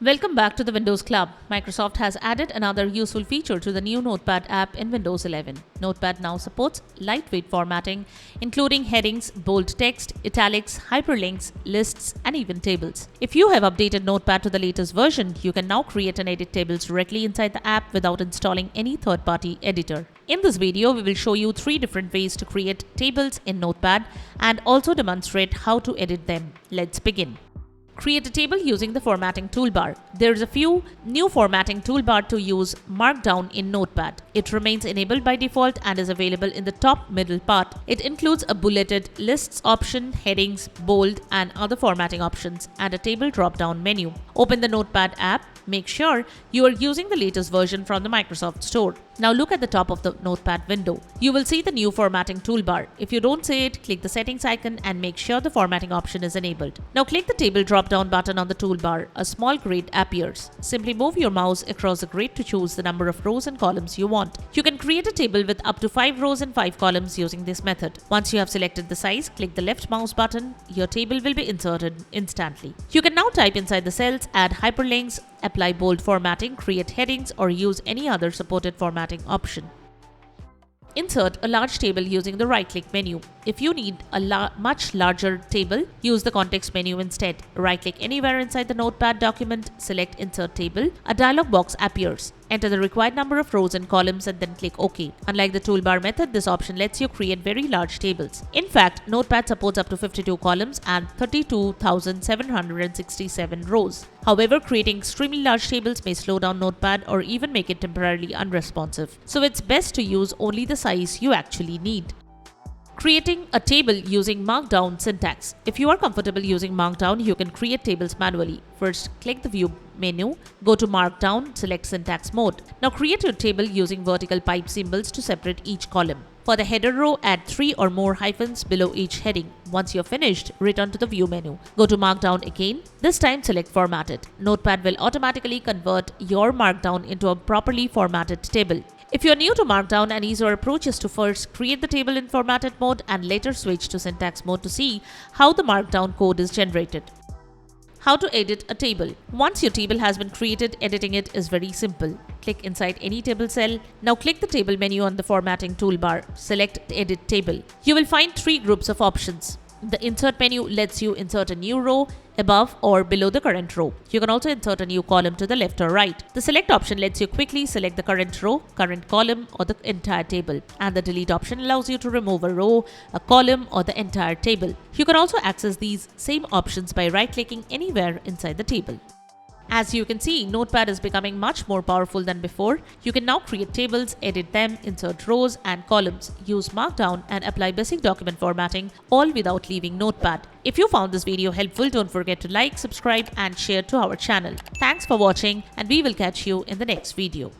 Welcome back to the Windows Club. Microsoft has added another useful feature to the new Notepad app in Windows 11. Notepad now supports lightweight formatting, including headings, bold text, italics, hyperlinks, lists, and even tables. If you have updated Notepad to the latest version, you can now create and edit tables directly inside the app without installing any third-party editor. In this video, we will show you 3 different ways to create tables in Notepad and also demonstrate how to edit them. Let's begin. Create a table using the formatting toolbar. There is a few new formatting toolbar to use Markdown in Notepad. It remains enabled by default and is available in the top middle part. It includes a bulleted lists option, headings, bold, and other formatting options, and a table drop-down menu. Open the Notepad app. Make sure you are using the latest version from the Microsoft Store. Now look at the top of the Notepad window. You will see the new formatting toolbar. If you don't see it, click the settings icon and make sure the formatting option is enabled. Now click the table drop-down button on the toolbar. A small grid appears. Simply move your mouse across the grid to choose the number of rows and columns you want. You can create a table with up to 5 rows and 5 columns using this method. Once you have selected the size, click the left mouse button. Your table will be inserted instantly. You can now type inside the cells, add hyperlinks, apply bold formatting, create headings, or use any other supported formatting option. Insert a large table using the right-click menu. If you need a much larger table, use the context menu instead. Right-click anywhere inside the Notepad document, select Insert Table. A dialog box appears. Enter the required number of rows and columns and then click OK. Unlike the toolbar method, this option lets you create very large tables. In fact, Notepad supports up to 52 columns and 32,767 rows. However, creating extremely large tables may slow down Notepad or even make it temporarily unresponsive. So it's best to use only the size you actually need. Creating a table using Markdown syntax. If you are comfortable using Markdown, you can create tables manually. First, click the View menu, go to Markdown, select Syntax Mode. Now create your table using vertical pipe symbols to separate each column. For the header row, add 3 or more hyphens below each heading. Once you're finished, return to the View menu. Go to Markdown again. This time select Formatted. Notepad will automatically convert your Markdown into a properly formatted table. If you're new to Markdown, an easier approach is to first create the table in formatted mode and later switch to syntax mode to see how the Markdown code is generated. How to edit a table. Once your table has been created, editing it is very simple. Click inside any table cell. Now click the table menu on the formatting toolbar. Select Edit Table. You will find 3 groups of options. The Insert menu lets you insert a new row above or below the current row. You can also insert a new column to the left or right. The Select option lets you quickly select the current row, current column, or the entire table. And the Delete option allows you to remove a row, a column, or the entire table. You can also access these same options by right-clicking anywhere inside the table. As you can see, Notepad is becoming much more powerful than before. You can now create tables, edit them, insert rows and columns, use Markdown, and apply basic document formatting, all without leaving Notepad. If you found this video helpful, don't forget to like, subscribe, and share to our channel. Thanks for watching, and we will catch you in the next video.